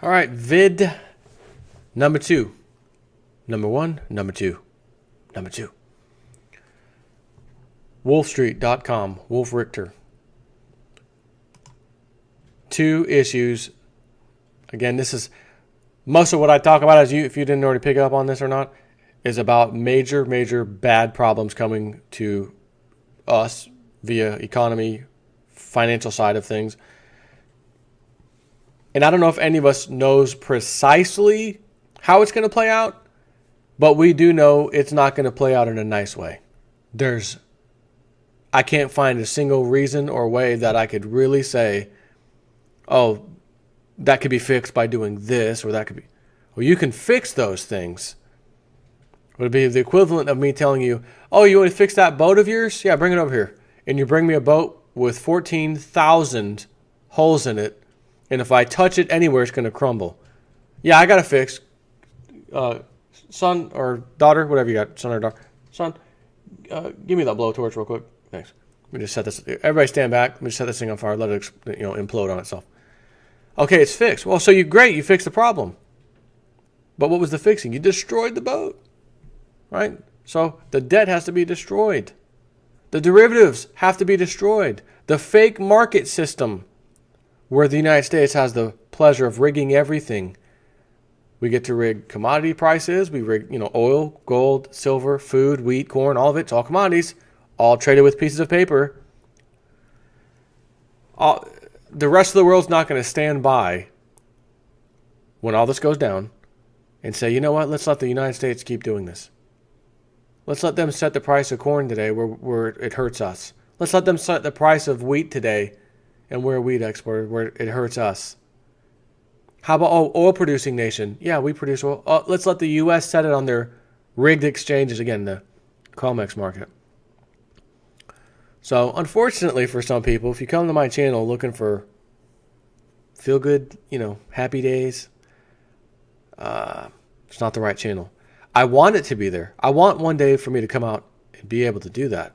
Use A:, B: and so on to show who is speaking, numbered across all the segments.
A: All right, vid number 2. Number 1, number 2. Number 2. Wolfstreet.com, Wolf Richter. 2 issues. Again, this is most of what I talk about, if you didn't already pick up on this or not, is about major bad problems coming to us via economy, financial side of things. And I don't know if any of us knows precisely how it's going to play out, but we do know it's not going to play out in a nice way. I can't find a single reason or way that I could really say, oh, that could be fixed by doing this, or that could be. Well, you can fix those things. It would be the equivalent of me telling you, oh, you want to fix that boat of yours? Yeah, bring it over here. And you bring me a boat with 14,000 holes in it, and if I touch it anywhere, it's going to crumble. Yeah, I got to fix. Son or daughter, whatever you got, son or daughter. Son, give me that blowtorch real quick. Thanks. Let me just set this. Everybody stand back. Let me just set this thing on fire. Let it implode on itself. Okay, it's fixed. Well, so you fixed the problem. But what was the fixing? You destroyed the boat. Right? So the debt has to be destroyed. The derivatives have to be destroyed. The fake market system where the United States has the pleasure of rigging everything. We get to rig commodity prices. We rig, oil, gold, silver, food, wheat, corn, all of it. It's all commodities, all traded with pieces of paper. The rest of the world's not going to stand by when all this goes down and say, you know what, let's let the United States keep doing this. Let's let them set the price of corn today where it hurts us. Let's let them set the price of wheat today and we're a wheat exporter where it hurts us. How about oil-producing nation? Yeah, we produce oil. Let's let the U.S. set it on their rigged exchanges, again, the COMEX market. So, unfortunately for some people, if you come to my channel looking for feel-good, happy days, it's not the right channel. I want it to be there. I want one day for me to come out and be able to do that.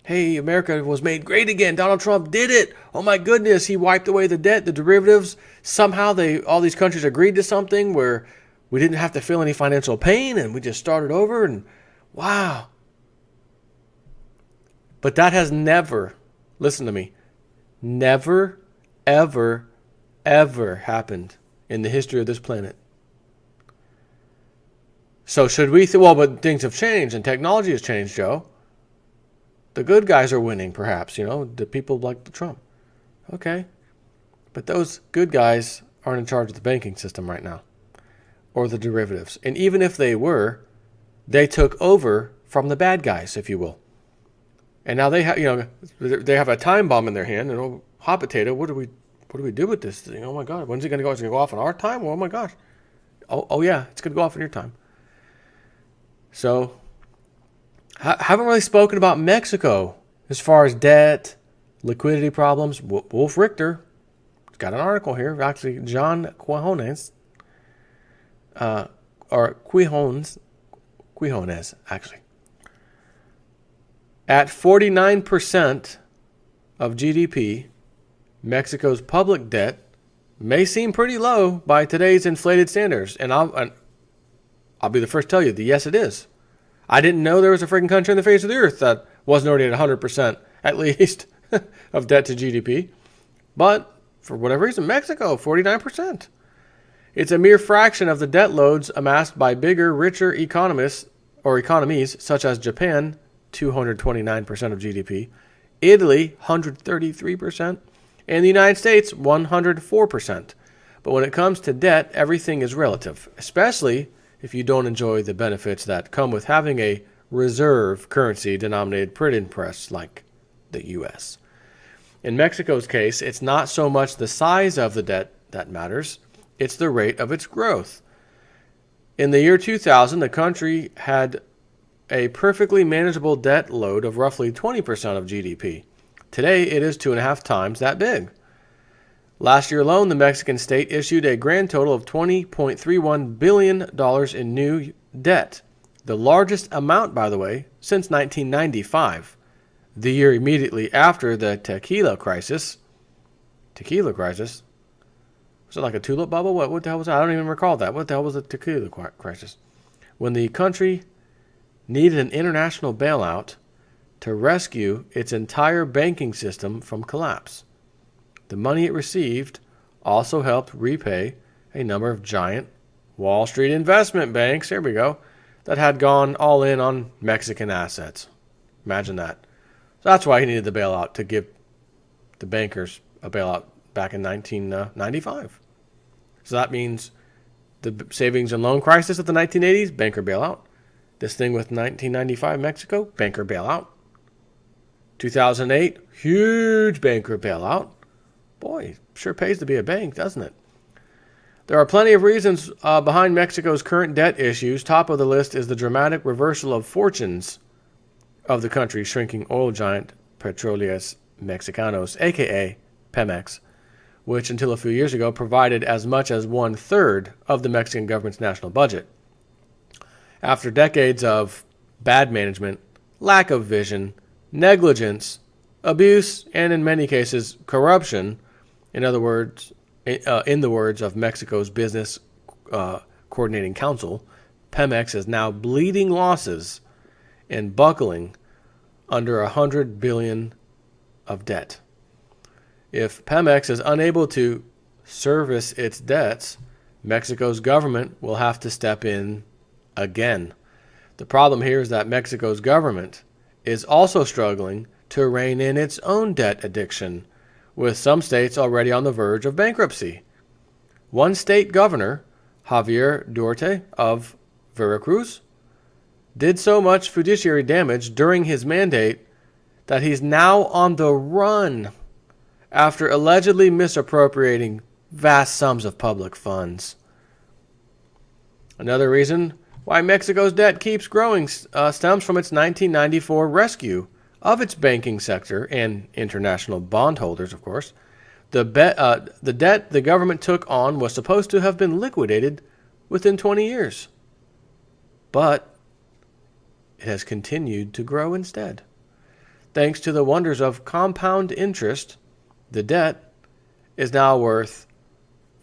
A: Hey, America was made great again. Donald Trump did it. Oh my goodness, he wiped away the debt, the derivatives. Somehow all these countries agreed to something where we didn't have to feel any financial pain and we just started over and wow. But that has never, listen to me, never, ever, ever happened in the history of this planet. So should we but things have changed and technology has changed, Joe. The good guys are winning, perhaps, the people like Trump. Okay. But those good guys aren't in charge of the banking system right now or the derivatives. And even if they were, they took over from the bad guys, if you will. And now they have a time bomb in their hand and hot potato, what do we do with this thing? Oh my God, when's it going to go? Is it going to go off in our time? Oh my gosh. Oh yeah, it's going to go off in your time. So haven't really spoken about Mexico as far as debt, liquidity problems. Wolf Richter got an article here. Actually, John Quijones, Quijones, actually. At 49% of GDP, Mexico's public debt may seem pretty low by today's inflated standards. And I'll be the first to tell you that yes, it is. I didn't know there was a freaking country on the face of the earth that wasn't already at 100% at least of debt to GDP. But for whatever reason, Mexico, 49%. It's a mere fraction of the debt loads amassed by bigger, richer economies such as Japan, 229% of GDP, Italy, 133%, and the United States, 104%. But when it comes to debt, everything is relative, especially if you don't enjoy the benefits that come with having a reserve currency denominated printing press like the U.S. In Mexico's case, it's not so much the size of the debt that matters, it's the rate of its growth. In the year 2000, the country had a perfectly manageable debt load of roughly 20% of GDP. Today, it is 2.5 times that big. Last year alone, the Mexican state issued a grand total of $20.31 billion in new debt, the largest amount, by the way, since 1995, the year immediately after the tequila crisis. Was it like a tulip bubble? What the hell was that? I don't even recall that. What the hell was the tequila crisis? When the country needed an international bailout to rescue its entire banking system from collapse. The money it received also helped repay a number of giant Wall Street investment banks, there we go, that had gone all in on Mexican assets. Imagine that. So that's why he needed the bailout, to give the bankers a bailout back in 1995. So that means the savings and loan crisis of the 1980s, banker bailout. This thing with 1995 Mexico, banker bailout. 2008, huge banker bailout. Boy, sure pays to be a bank, doesn't it? There are plenty of reasons behind Mexico's current debt issues. Top of the list is the dramatic reversal of fortunes of the country's shrinking oil giant Petróleos Mexicanos, a.k.a. Pemex, which until a few years ago provided as much as 1/3 of the Mexican government's national budget. After decades of bad management, lack of vision, negligence, abuse, and in many cases corruption, in the words of Mexico's Business Coordinating Council, Pemex is now bleeding losses and buckling under $100 billion of debt. If Pemex is unable to service its debts, Mexico's government will have to step in again. The problem here is that Mexico's government is also struggling to rein in its own debt addiction, with some states already on the verge of bankruptcy. One state governor, Javier Duarte of Veracruz, did so much fiduciary damage during his mandate that he's now on the run after allegedly misappropriating vast sums of public funds. Another reason why Mexico's debt keeps growing stems from its 1994 rescue of its banking sector and international bondholders, of course. The debt the government took on was supposed to have been liquidated within 20 years. But it has continued to grow instead. Thanks to the wonders of compound interest, the debt is now worth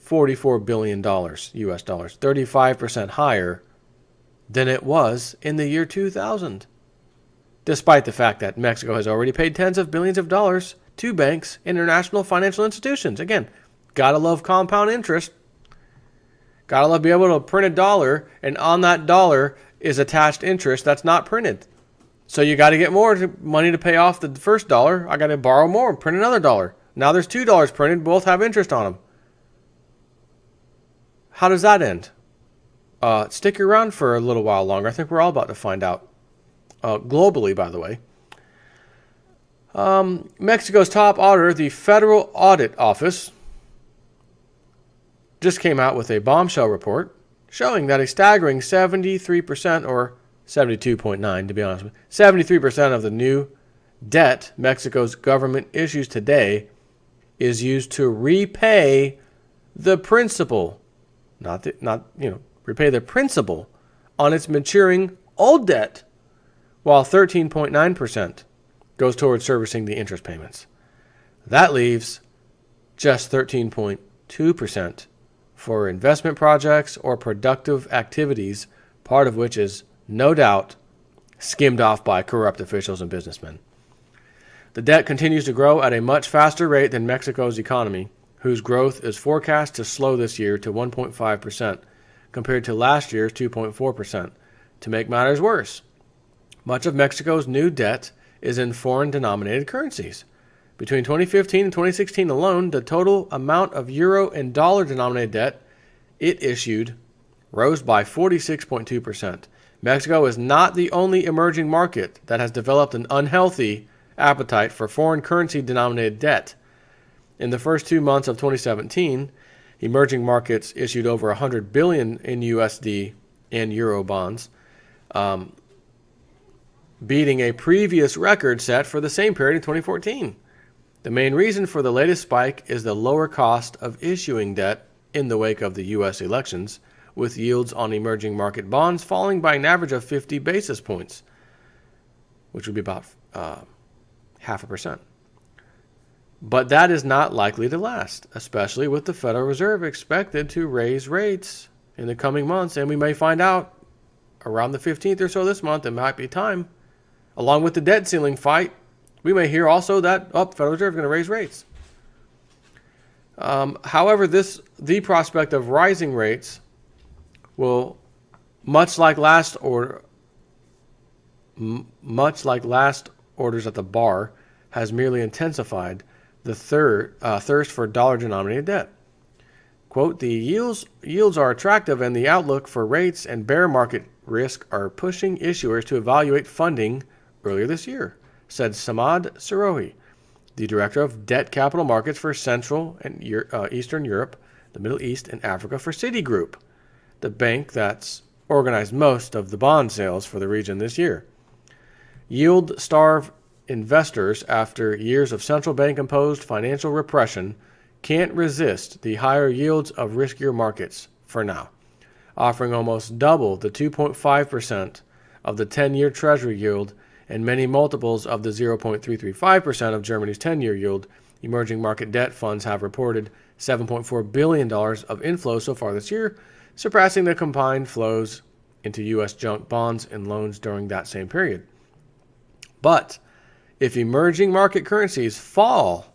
A: $44 billion US dollars, 35% higher than it was in the year 2000. Despite the fact that Mexico has already paid tens of billions of dollars to banks, international financial institutions. Again, gotta love compound interest. Gotta love being able to print a dollar, and on that dollar is attached interest that's not printed. So you got to get more money to pay off the first dollar. I got to borrow more and print another dollar. Now there's $2 printed, both have interest on them. How does that end? Stick around for a little while longer. I think we're all about to find out. Globally, by the way. Mexico's top auditor, the Federal Audit Office, just came out with a bombshell report showing that a staggering 73%, or 72.9 to be honest with you, 73% of the new debt Mexico's government issues today is used to repay the principal, repay the principal on its maturing old debt, while 13.9% goes towards servicing the interest payments. That leaves just 13.2% for investment projects or productive activities, part of which is no doubt skimmed off by corrupt officials and businessmen. The debt continues to grow at a much faster rate than Mexico's economy, whose growth is forecast to slow this year to 1.5% compared to last year's 2.4%. To make matters worse, much of Mexico's new debt is in foreign-denominated currencies. Between 2015 and 2016 alone, the total amount of euro and dollar-denominated debt it issued rose by 46.2%. Mexico is not the only emerging market that has developed an unhealthy appetite for foreign currency-denominated debt. In the first 2 months of 2017, emerging markets issued over $100 billion in USD and euro bonds, beating a previous record set for the same period in 2014. The main reason for the latest spike is the lower cost of issuing debt in the wake of the U.S. elections, with yields on emerging market bonds falling by an average of 50 basis points, which would be about 0.5%. But that is not likely to last, especially with the Federal Reserve expected to raise rates in the coming months. And we may find out around the 15th or so this month, it might be time. Along with the debt ceiling fight, we may hear also that, Federal Reserve is going to raise rates. However, the prospect of rising rates will, much like last orders at the bar, has merely intensified the thirst for dollar-denominated debt. Quote, the yields are attractive and the outlook for rates and bear market risk are pushing issuers to evaluate funding earlier this year, said Samad Sirohi, the director of debt capital markets for Central and Eastern Europe, the Middle East, and Africa for Citigroup, the bank that's organized most of the bond sales for the region this year. Yield-starved investors, after years of central bank-imposed financial repression, can't resist the higher yields of riskier markets for now, offering almost double the 2.5% of the 10-year Treasury yield and many multiples of the 0.335% of Germany's 10-year yield. Emerging market debt funds have reported $7.4 billion of inflows so far this year, surpassing the combined flows into U.S. junk bonds and loans during that same period. But if emerging market currencies fall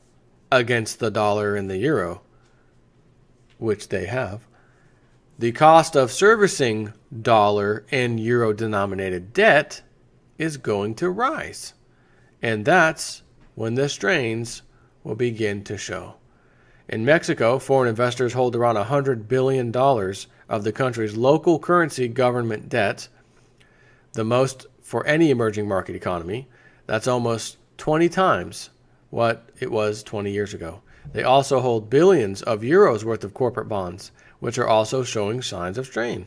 A: against the dollar and the euro, which they have, the cost of servicing dollar and euro denominated debt is going to rise. And that's when the strains will begin to show. In Mexico, foreign investors hold around $100 billion of the country's local currency government debt, the most for any emerging market economy. That's almost 20 times what it was 20 years ago. They also hold billions of euros worth of corporate bonds, which are also showing signs of strain,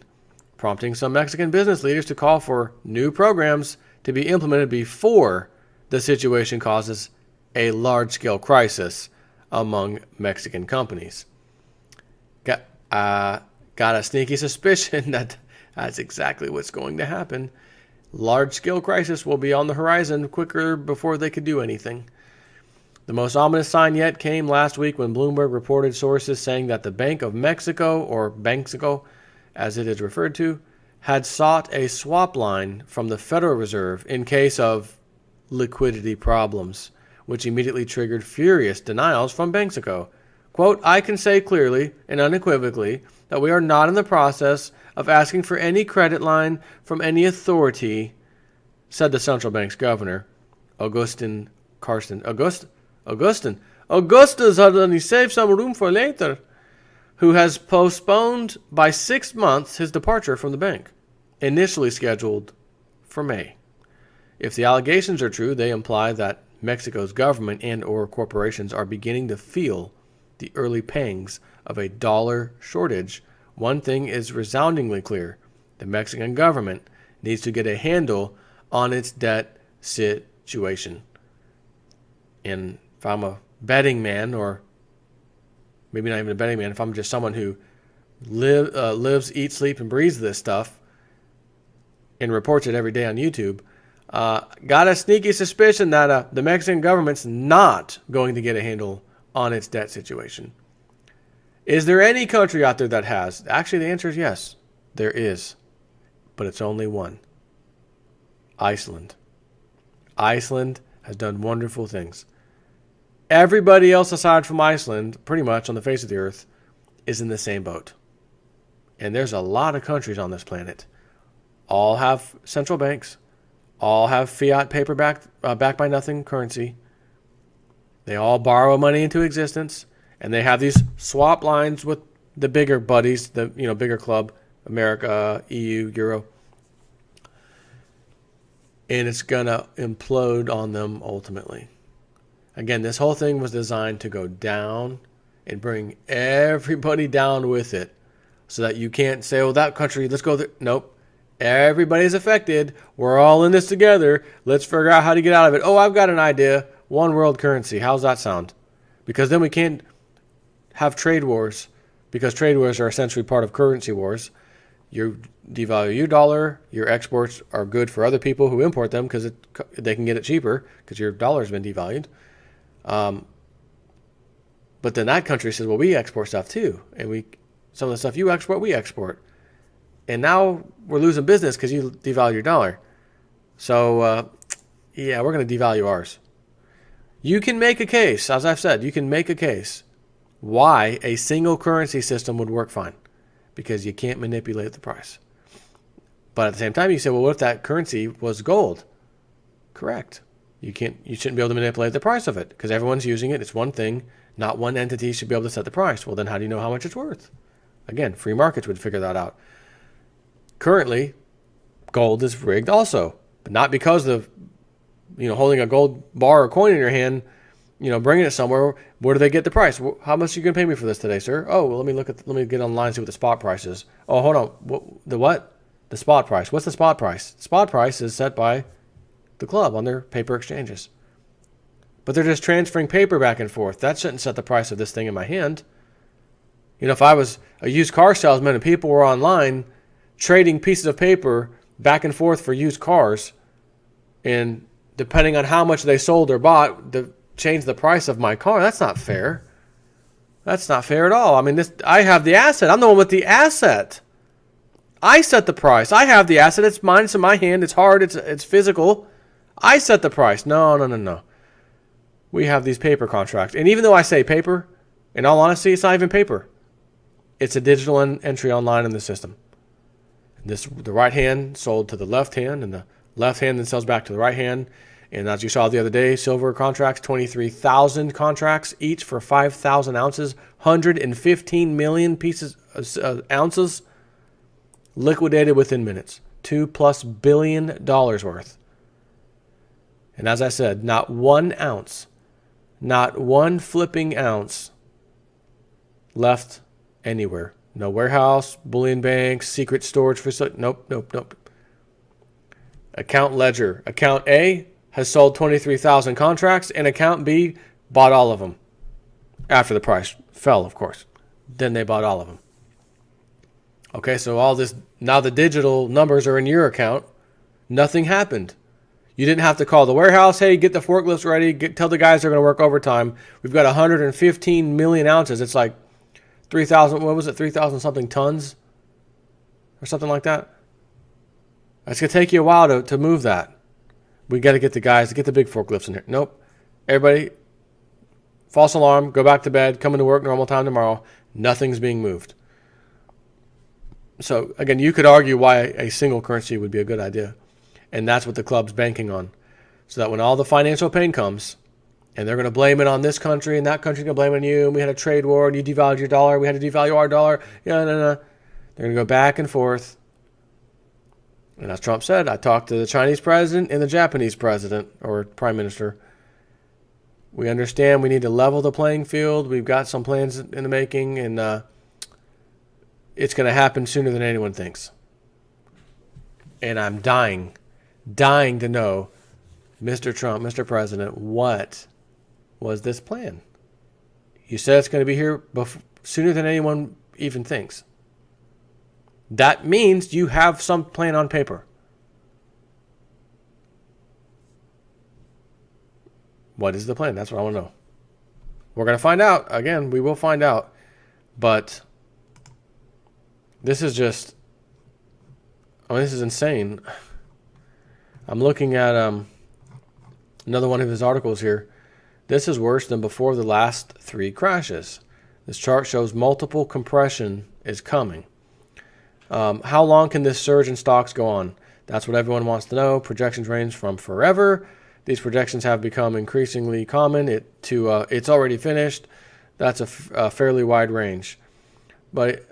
A: prompting some Mexican business leaders to call for new programs to be implemented before the situation causes a large-scale crisis among Mexican companies. Got a sneaky suspicion that that's exactly what's going to happen. Large-scale crisis will be on the horizon quicker before they could do anything. The most ominous sign yet came last week when Bloomberg reported sources saying that the Bank of Mexico, or Banxico as it is referred to, had sought a swap line from the Federal Reserve in case of liquidity problems, which immediately triggered furious denials from Banxico. Quote, I can say clearly and unequivocally that we are not in the process of asking for any credit line from any authority, said the central bank's governor, Augustus had only saved some room for later, who has postponed by 6 months his departure from the bank, initially scheduled for May. If the allegations are true, they imply that Mexico's government and or corporations are beginning to feel the early pangs of a dollar shortage. One thing is resoundingly clear. The Mexican government needs to get a handle on its debt situation. And if I'm a betting man, or maybe not even a betting man, if I'm just someone who lives, eats, sleeps, and breathes this stuff and reports it every day on YouTube, got a sneaky suspicion that the Mexican government's not going to get a handle on its debt situation. Is there any country out there that has? Actually, the answer is yes, there is. But it's only one. Iceland. Iceland has done wonderful things. Everybody else aside from Iceland, pretty much on the face of the earth, is in the same boat. And there's a lot of countries on this planet. All have central banks. All have fiat paper backed by nothing currency. They all borrow money into existence. And they have these swap lines with the bigger buddies, the bigger club, America, EU, Euro. And it's going to implode on them ultimately. Again, this whole thing was designed to go down and bring everybody down with it so that you can't say, oh, that country, let's go there. Nope. Everybody's affected. We're all in this together. Let's figure out how to get out of it. Oh, I've got an idea. One world currency. How's that sound? Because then we can't have trade wars, because trade wars are essentially part of currency wars. You devalue your dollar, your exports are good for other people who import them because they can get it cheaper because your dollar's been devalued. But then that country says, well, we export stuff too. And some of the stuff you export, we export. And now we're losing business because you devalue your dollar. So, yeah, we're going to devalue ours. You can make a case, as I've said, you can make a case why a single currency system would work fine. Because you can't manipulate the price. But at the same time, you say, well, what if that currency was gold? Correct. You shouldn't be able to manipulate the price of it because everyone's using it. It's one thing. Not one entity should be able to set the price. Well, then how do you know how much it's worth? Again, free markets would figure that out. Currently, gold is rigged also, but not because of, holding a gold bar or coin in your hand, bringing it somewhere. Where do they get the price? How much are you going to pay me for this today, sir? Oh, well, let me get online and see what the spot price is. Oh, hold on. The what? The spot price. What's the spot price? The spot price is set by the club on their paper exchanges. But they're just transferring paper back and forth. That shouldn't set the price of this thing in my hand. If I was a used car salesman and people were online trading pieces of paper back and forth for used cars, and depending on how much they sold or bought, change the price of my car, that's not fair. That's not fair at all. I mean, I have the asset. I'm the one with the asset. I set the price. I have the asset. It's mine. It's in my hand. It's hard. It's physical. I set the price. No. We have these paper contracts. And even though I say paper, in all honesty, it's not even paper. It's a digital entry online in the system. The right hand sold to the left hand, and the left hand then sells back to the right hand. And as you saw the other day, silver contracts, 23,000 contracts, each for 5,000 ounces, 115 million ounces, liquidated within minutes, $2+ billion worth. And as I said, not 1 ounce, not one flipping ounce left anywhere. No warehouse, bullion banks, secret storage facility. Nope. Account ledger. Account A has sold 23,000 contracts, and account B bought all of them. After the price fell, of course. Then they bought all of them. Okay, so all this, now the digital numbers are in your account. Nothing happened. You didn't have to call the warehouse. Hey, get the forklifts ready. Tell the guys they're going to work overtime. We've got 115 million ounces. It's like 3,000, what was it, 3,000 something tons? Or something like that. It's going to take you a while to move that. We got to get the guys to get the big forklifts in here. Nope. Everybody, false alarm, go back to bed, come into work normal time tomorrow. Nothing's being moved. So, again, you could argue why a single currency would be a good idea. And that's what the club's banking on. So that when all the financial pain comes, and they're going to blame it on this country, and that country's going to blame it on you, and we had a trade war, and you devalued your dollar, we had to devalue our dollar. No. They're going to go back and forth. And as Trump said, I talked to the Chinese president and the Japanese president, or prime minister. We understand we need to level the playing field. We've got some plans in the making, and it's going to happen sooner than anyone thinks. And I'm dying to know, Mr. Trump, Mr. President, what was this plan? You said it's going to be here sooner than anyone even thinks. That means you have some plan on paper. What is the plan? That's what I want to know. We're going to find out. Again, we will find out. But this is just, this is insane. I'm looking at another one of his articles here. This is worse than before the last 3 crashes. This chart shows multiple compression is coming. How long can this surge in stocks go on? That's what everyone wants to know. Projections range from forever. These projections have become increasingly common. It's already finished. That's a fairly wide range. But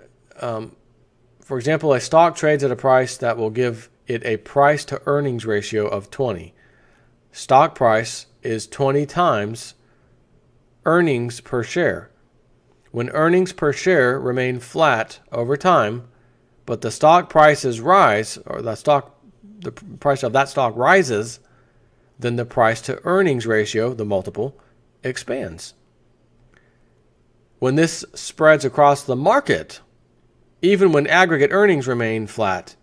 A: for example, a stock trades at a price that will give it a price to earnings ratio of 20. Stock price is 20 times earnings per share. When earnings per share remain flat over time, but the stock prices rise, or the price of that stock rises, then the price to earnings ratio, the multiple, expands. When this spreads across the market, even when aggregate earnings remain flat,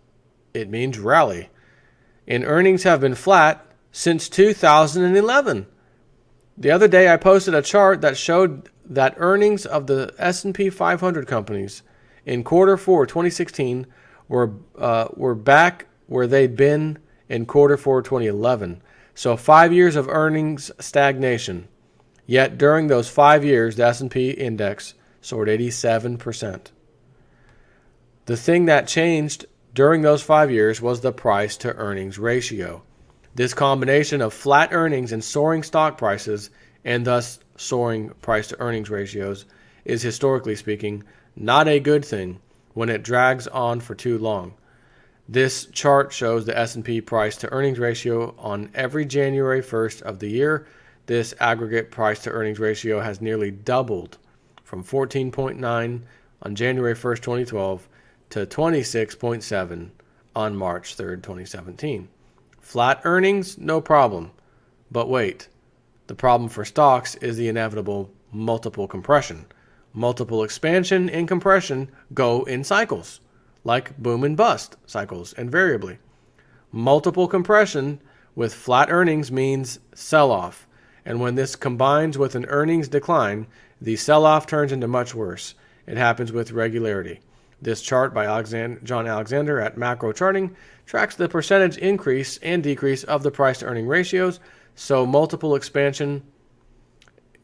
A: it means rally. And earnings have been flat since 2011. The other day I posted a chart that showed that earnings of the S&P 500 companies in quarter 4 2016 were back where they'd been in quarter 4 2011. So 5 years of earnings stagnation. Yet during those 5 years, the S&P index soared 87%. The thing that changed during those 5 years was the price to earnings ratio. This combination of flat earnings and soaring stock prices, and thus soaring price to earnings ratios, is historically speaking not a good thing when it drags on for too long. This chart shows the S&P price to earnings ratio on every January 1st of the year. This aggregate price to earnings ratio has nearly doubled from 14.9 on January 1st, 2012 to 26.7 on March 3rd, 2017. Flat earnings, no problem. But wait, the problem for stocks is the inevitable multiple compression. Multiple expansion and compression go in cycles, like boom and bust cycles invariably. Multiple compression with flat earnings means sell-off. And when this combines with an earnings decline, the sell-off turns into much worse. It happens with regularity. This chart by John Alexander at Macro Charting tracks the percentage increase and decrease of the price to earning ratios, so multiple expansion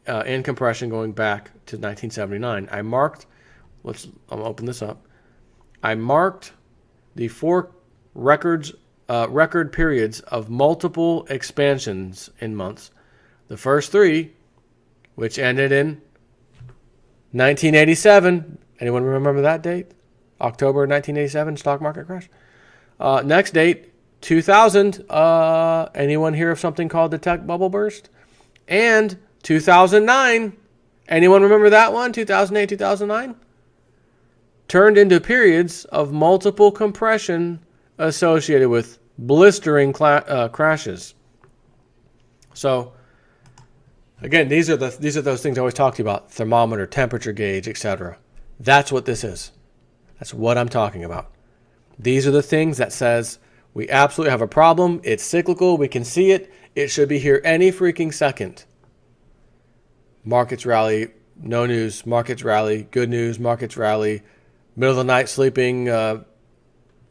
A: and compression going back to 1979. I'm gonna open this up. I marked the 4 record periods of multiple expansions in months. The first 3, which ended in 1987. Anyone remember that date? October 1987 stock market crash. Next date, 2000. Anyone hear of something called the tech bubble burst? And 2009. Anyone remember that one? 2008, 2009? Turned into periods of multiple compression associated with blistering crashes. So, again, these are those things I always talk to you about: thermometer, temperature gauge, etc. That's what this is. That's what I'm talking about. These are the things that says we absolutely have a problem. It's cyclical. We can see it. It should be here any freaking second. Markets rally, no news. Markets rally, good news. Markets rally, middle of the night sleeping, all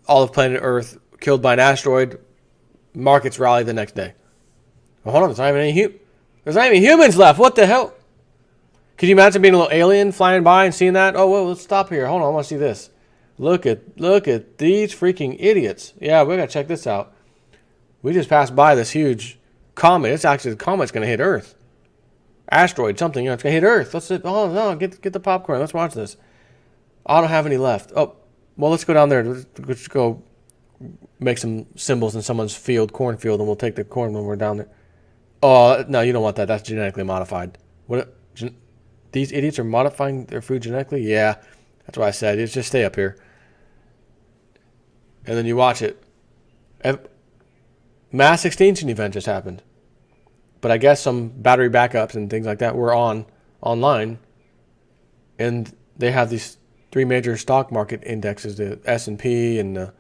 A: of planet Earth killed by an asteroid. Markets rally the next day. Well, hold on, there's not even humans left. What the hell? Could you imagine being a little alien flying by and seeing that? Oh, well, let's stop here. Hold on, I want to see this. Look at these freaking idiots. Yeah, we gotta check this out. We just passed by this huge comet. It's actually, the comet's gonna hit Earth. Asteroid, something, it's gonna hit Earth. Oh no, get the popcorn. Let's watch this. I don't have any left. Oh, well, let's go down there. Let's go make some symbols in someone's cornfield, and we'll take the corn when we're down there. Oh no, you don't want that. That's genetically modified. These idiots are modifying their food genetically? Yeah, that's what I said. It's just stay up here. And then you watch it. Mass extinction event just happened. But I guess some battery backups and things like that were online. And they have these 3 major stock market indexes, the S&P and the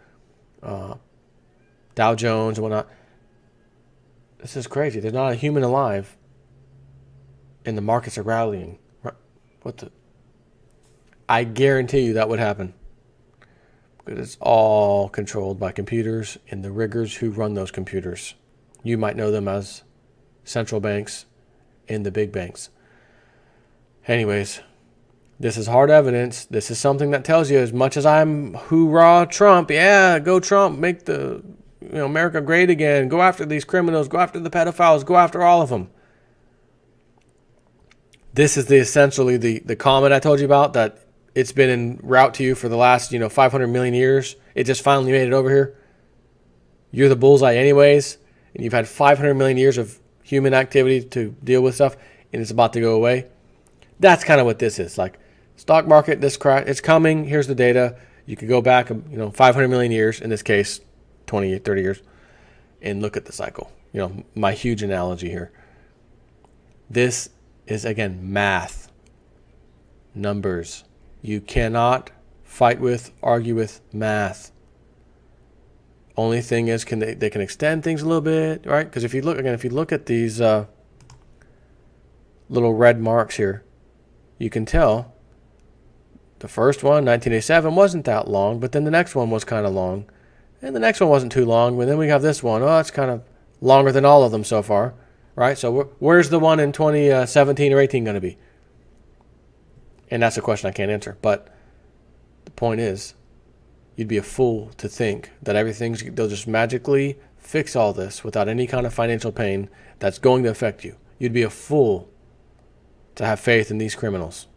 A: Dow Jones and whatnot. This is crazy. There's not a human alive. And the markets are rallying. I guarantee you that would happen. Because it's all controlled by computers and the riggers who run those computers. You might know them as central banks and the big banks. Anyways, this is hard evidence. This is something that tells you, as much as I'm hoorah Trump, yeah, go Trump, make the America great again, go after these criminals, go after the pedophiles, go after all of them. This is essentially the comet I told you about, that it's been en route to you for the last 500 million years. It just finally made it over here. You're the bullseye anyways, and you've had 500 million years of human activity to deal with stuff, and it's about to go away. That's kind of what this is. Like, stock market, this crash, it's coming. Here's the data. You could go back 500 million years, in this case 20, 30 years, and look at the cycle. My huge analogy here. This is, again, math, numbers. You cannot fight with, argue with math. Only thing is, they can extend things a little bit, right? Because if you look at these little red marks here, you can tell the first one, 1987, wasn't that long, but then the next one was kind of long. And the next one wasn't too long, but then we have this one. Oh, it's kind of longer than all of them so far, right? So where's the one in 2017 or 18 going to be? And that's a question I can't answer. But the point is, you'd be a fool to think that they'll just magically fix all this without any kind of financial pain that's going to affect you. You'd be a fool to have faith in these criminals.